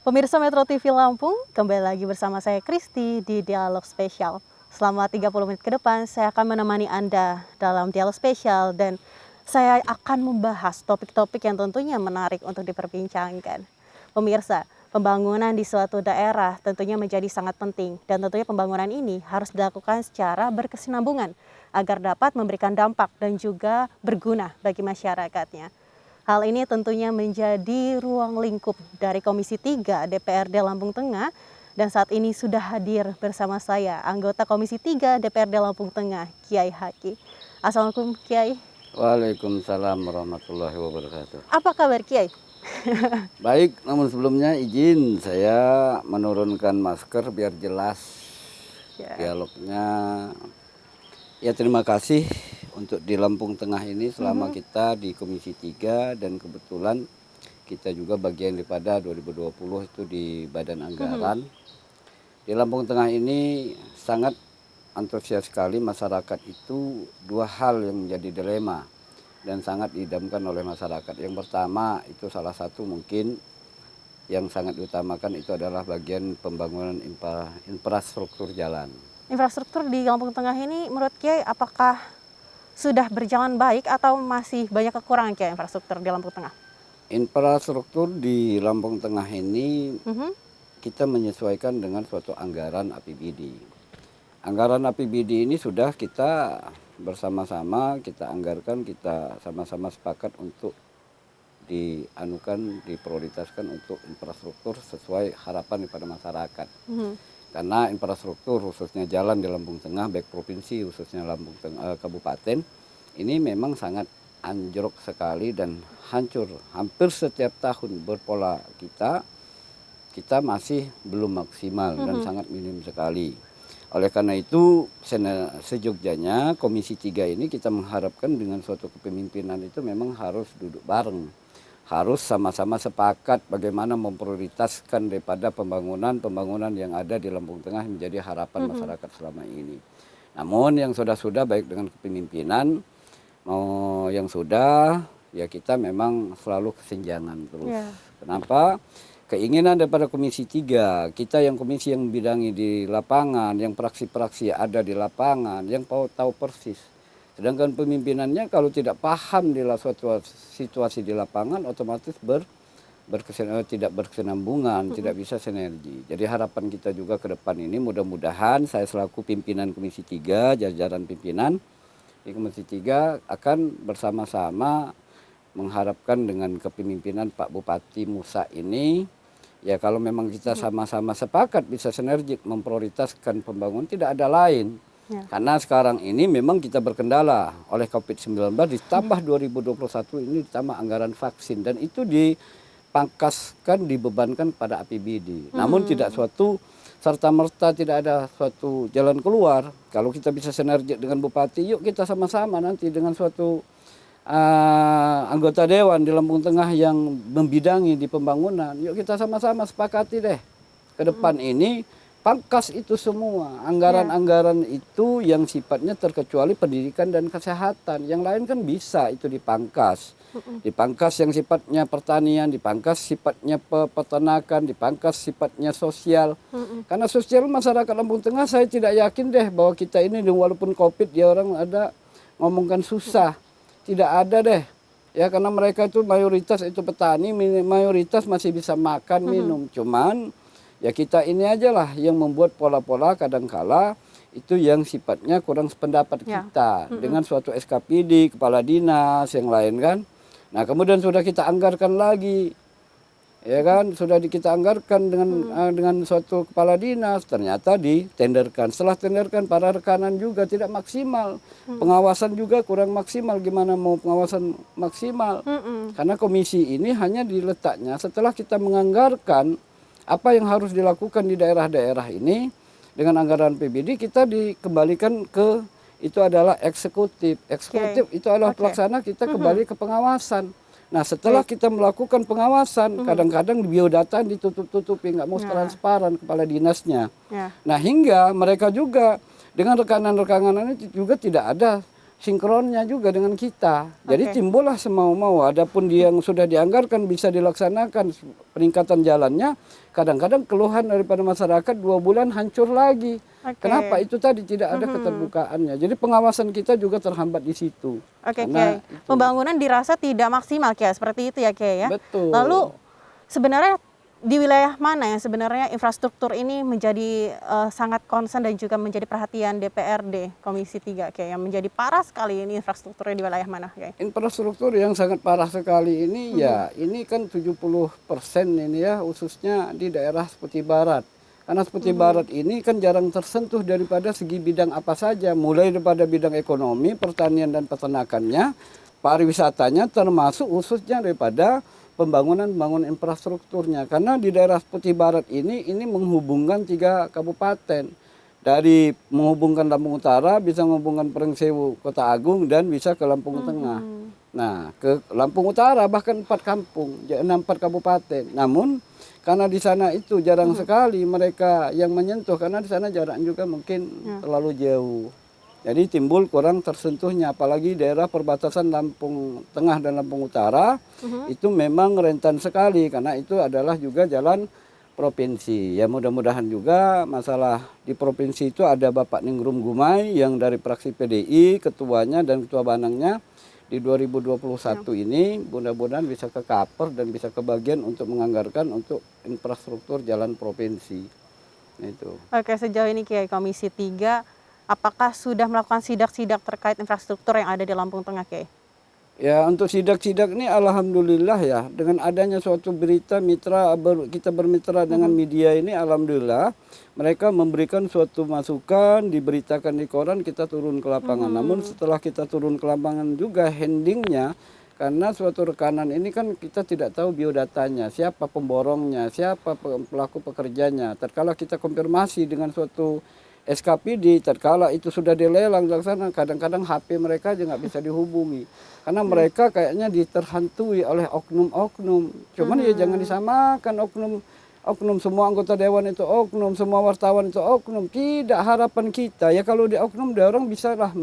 Pemirsa Metro TV Lampung, kembali lagi bersama saya Kristi di Dialog Spesial. Selama 30 menit ke depan, saya akan menemani Anda dalam Dialog Spesial dan saya akan membahas topik-topik yang tentunya menarik untuk diperbincangkan. Pemirsa, pembangunan di suatu daerah tentunya menjadi sangat penting dan tentunya pembangunan ini harus dilakukan secara berkesinambungan agar dapat memberikan dampak dan juga berguna bagi masyarakatnya. Hal ini tentunya menjadi ruang lingkup dari Komisi 3 DPRD Lampung Tengah dan saat ini sudah hadir bersama saya anggota Komisi 3 DPRD Lampung Tengah, Kiai Haki. Assalamualaikum Kiai. Waalaikumsalam warahmatullahi wabarakatuh. Apa kabar Kiai? Baik, namun sebelumnya izin saya menurunkan masker biar jelas dialognya. Ya, terima kasih untuk di Lampung Tengah ini selama kita di Komisi 3 dan kebetulan kita juga bagian daripada 2020 itu di Badan Anggaran. Di Lampung Tengah ini sangat antusias sekali masyarakat itu dua hal yang menjadi dilema dan sangat diidamkan oleh masyarakat. Yang pertama itu salah satu mungkin yang sangat diutamakan itu adalah bagian pembangunan infrastruktur jalan. Infrastruktur di Lampung Tengah ini menurut Kiai apakah sudah berjalan baik atau masih banyak kekurangan Kiai infrastruktur di Lampung Tengah? Infrastruktur di Lampung Tengah ini kita menyesuaikan dengan suatu anggaran APBD. Anggaran APBD ini sudah kita bersama-sama kita anggarkan, kita sama-sama sepakat untuk diprioritaskan untuk infrastruktur sesuai harapan daripada masyarakat. Karena infrastruktur khususnya jalan di Lampung Tengah, baik provinsi khususnya Lampung Tengah kabupaten, ini memang sangat anjlok sekali dan hancur. Hampir setiap tahun berpola kita masih belum maksimal dan sangat minim sekali. Oleh karena itu sejogjanya Komisi 3 ini kita mengharapkan dengan suatu kepemimpinan itu memang harus duduk bareng. Harus sama-sama sepakat bagaimana memprioritaskan daripada pembangunan yang ada di Lampung Tengah menjadi harapan masyarakat selama ini. Namun yang sudah baik dengan kepemimpinan mau yang sudah ya kita memang selalu kesenjangan terus. Kenapa? Keinginan daripada Komisi 3, kita yang komisi yang bidangi di lapangan, yang praksi-praksi ada di lapangan, yang tahu persis. Sedangkan pemimpinannya kalau tidak paham di suatu situasi di lapangan otomatis tidak berkesinambungan, tidak bisa sinergi. Jadi harapan kita juga ke depan ini mudah-mudahan saya selaku pimpinan Komisi 3, jajaran pimpinan di Komisi 3 akan bersama-sama mengharapkan dengan kepemimpinan Pak Bupati Musa ini, ya kalau memang kita sama-sama sepakat bisa sinergik memprioritaskan pembangunan tidak ada lain. Karena sekarang ini memang kita berkendala oleh COVID-19 ditambah 2021 ini ditambah anggaran vaksin dan itu dipangkaskan dibebankan pada APBD. Namun tidak suatu serta-merta tidak ada suatu jalan keluar. Kalau kita bisa sinergi dengan Bupati, yuk kita sama-sama nanti dengan suatu anggota dewan di Lampung Tengah yang membidangi di pembangunan, yuk kita sama-sama sepakati deh ke depan ini pangkas itu semua anggaran-anggaran itu yang sifatnya terkecuali pendidikan dan kesehatan, yang lain kan bisa itu dipangkas yang sifatnya pertanian, dipangkas sifatnya peternakan, dipangkas sifatnya sosial. Karena sosial masyarakat Lampung Tengah saya tidak yakin deh bahwa kita ini walaupun COVID dia orang ada ngomongkan susah. Tidak ada deh, ya karena mereka itu mayoritas itu petani, mayoritas masih bisa makan, minum. Cuman ya kita ini aja lah yang membuat pola-pola kadangkala itu yang sifatnya kurang sependapat kita dengan suatu SKPD, kepala dinas, yang lain kan. Nah kemudian sudah kita anggarkan lagi, ya kan, sudah kita anggarkan dengan suatu kepala dinas, ternyata ditenderkan. Setelah tenderkan para rekanan juga tidak maksimal, pengawasan juga kurang maksimal. Gimana mau pengawasan maksimal? Karena komisi ini hanya diletaknya setelah kita menganggarkan apa yang harus dilakukan di daerah-daerah ini dengan anggaran PBD, kita dikembalikan ke itu adalah eksekutif. Eksekutif itu adalah pelaksana, kita kembali ke pengawasan. Nah setelah kita melakukan pengawasan, kadang-kadang biodata ditutup-tutupi, nggak mau transparan kepala dinasnya. Nah hingga mereka juga dengan rekanan-rekanan itu juga tidak ada sinkronnya juga dengan kita. Jadi Oke. timbullah semau-mau. Adapun yang sudah dianggarkan bisa dilaksanakan peningkatan jalannya. Kadang-kadang keluhan daripada masyarakat 2 bulan hancur lagi. Oke. Kenapa? Itu tadi tidak ada keterbukaannya. Jadi pengawasan kita juga terhambat di situ. Oke, Karena Kiai. Pembangunan dirasa tidak maksimal, Kiai. Seperti itu ya, Kiai ya. betul. Lalu sebenarnya di wilayah mana yang sebenarnya infrastruktur ini menjadi sangat concern dan juga menjadi perhatian DPRD Komisi 3, Kiai, yang menjadi parah sekali ini infrastrukturnya di wilayah mana, Kiai? Infrastruktur yang sangat parah sekali ini ya ini kan 70% ini ya khususnya di daerah Seperti Barat. Karena Seperti Barat ini kan jarang tersentuh daripada segi bidang apa saja, mulai daripada bidang ekonomi, pertanian dan peternakannya, pariwisatanya, termasuk khususnya daripada pembangunan infrastrukturnya. Karena di daerah Seperti Barat ini menghubungkan 3 kabupaten. Dari menghubungkan Lampung Utara, bisa menghubungkan Perengsewu, Kota Agung, dan bisa ke Lampung Tengah. Nah, ke Lampung Utara bahkan 4 kampung, 4 kabupaten. Namun karena di sana itu jarang sekali mereka yang menyentuh, karena di sana jarak juga mungkin terlalu jauh. Jadi timbul kurang tersentuhnya, apalagi daerah perbatasan Lampung Tengah dan Lampung Utara itu memang rentan sekali, karena itu adalah juga jalan provinsi. Ya mudah-mudahan juga masalah di provinsi itu ada Bapak Ningrum Gumai yang dari fraksi PDI, ketuanya dan ketua banangnya di 2021 ini mudah-mudahan bisa ke cover dan bisa kebagian untuk menganggarkan untuk infrastruktur jalan provinsi. Nah, itu. Oke, sejauh ini Kiai Komisi 3 apakah sudah melakukan sidak-sidak terkait infrastruktur yang ada di Lampung Tengah, Kiai? Ya untuk sidak-sidak ini alhamdulillah ya, dengan adanya suatu berita kita bermitra dengan media ini, alhamdulillah mereka memberikan suatu masukan, diberitakan di koran, kita turun ke lapangan. Namun setelah kita turun ke lapangan juga endingnya, karena suatu rekanan ini kan kita tidak tahu biodatanya, siapa pemborongnya, siapa pelaku pekerjanya. Tatkala kita konfirmasi dengan suatu SKPD, tatkala itu sudah dilelang dilaksanakan, kadang-kadang HP mereka juga nggak bisa dihubungi. Karena mereka kayaknya diterhantui oleh oknum-oknum. Cuman ya jangan disamakan oknum semua anggota dewan itu oknum, semua wartawan itu oknum. Tidak, harapan kita ya kalau di oknum dia orang bisa lah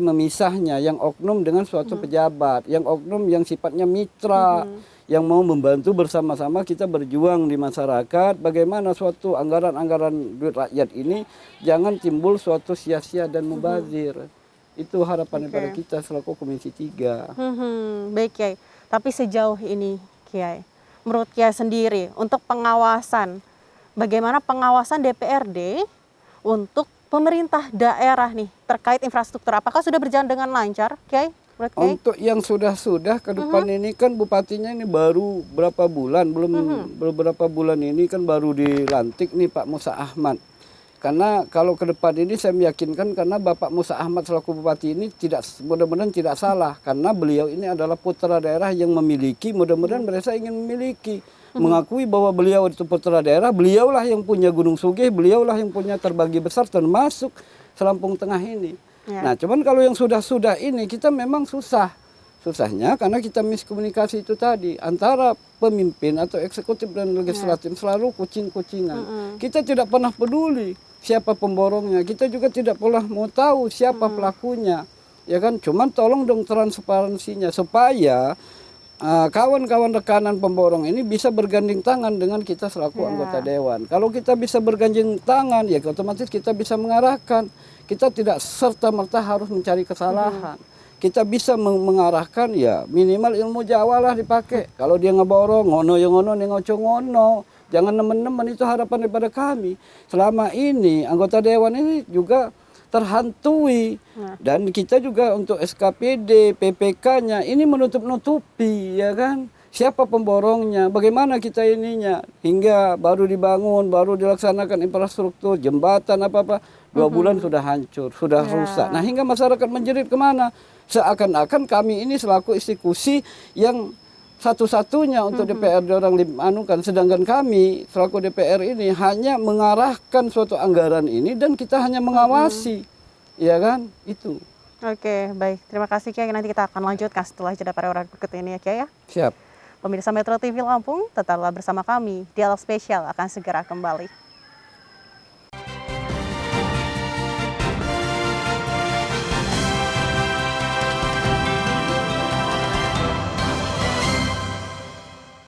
memisahnya, yang oknum dengan suatu pejabat, yang oknum yang sifatnya mitra, yang mau membantu bersama-sama kita berjuang di masyarakat. Bagaimana suatu anggaran-anggaran duit rakyat ini jangan timbul suatu sia-sia dan mubazir. Itu harapan daripada kita selaku Komisi 3. Baik, Kiai. Tapi sejauh ini, Kiai, menurut Kiai sendiri, untuk pengawasan, bagaimana pengawasan DPRD untuk pemerintah daerah nih terkait infrastruktur? Apakah sudah berjalan dengan lancar, Kiai? Menurut Kiai? Untuk yang sudah ke depan ini kan bupatinya ini baru berapa bulan, beberapa bulan ini kan baru dilantik nih Pak Musa Ahmad. Karena kalau ke depan ini saya meyakinkan, karena Bapak Musa Ahmad selaku bupati ini mudah-mudahan tidak salah, karena beliau ini adalah putra daerah yang memiliki, mudah-mudahan mereka ingin memiliki, mengakui bahwa beliau itu putra daerah, beliaulah yang punya Gunung Sugih, beliaulah yang punya terbagi besar termasuk Lampung Tengah ini. Nah, cuman kalau yang sudah ini kita memang susahnya karena kita miskomunikasi itu tadi antara pemimpin atau eksekutif dan legislatif, selalu kucing-kucingan. Kita tidak pernah peduli siapa pemborongnya, kita juga tidak pernah mau tahu siapa pelakunya, ya kan? Cuman tolong dong transparansinya supaya kawan-kawan rekanan pemborong ini bisa berganding tangan dengan kita selaku anggota dewan. Kalau kita bisa berganding tangan, ya otomatis kita bisa mengarahkan. Kita tidak serta-merta harus mencari kesalahan. Kita bisa mengarahkan, ya minimal ilmu Jawa lah dipakai. Kalau dia ngeborong, ngono ya ngono, nengoco ngono. Jangan nemen-nemen, itu harapan daripada kami. Selama ini anggota dewan ini juga terhantui. Dan kita juga untuk SKPD, PPK-nya ini menutup-nutupi, ya kan? Siapa pemborongnya, bagaimana kita ininya. Hingga baru dibangun, baru dilaksanakan infrastruktur, jembatan apa-apa. 2 bulan sudah hancur, sudah rusak. Nah, hingga masyarakat menjerit kemana? Seakan-akan kami ini selaku institusi yang satu-satunya untuk DPR orang anukan, sedangkan kami selaku DPR ini hanya mengarahkan suatu anggaran ini dan kita hanya mengawasi, ya kan? Itu. Oke, baik. Terima kasih, Kiai. Nanti kita akan lanjutkan setelah jeda pariwara berikut ini ya, Kiai ya. Siap. Pemirsa Metro TV Lampung, tetaplah bersama kami. Dialog spesial akan segera kembali.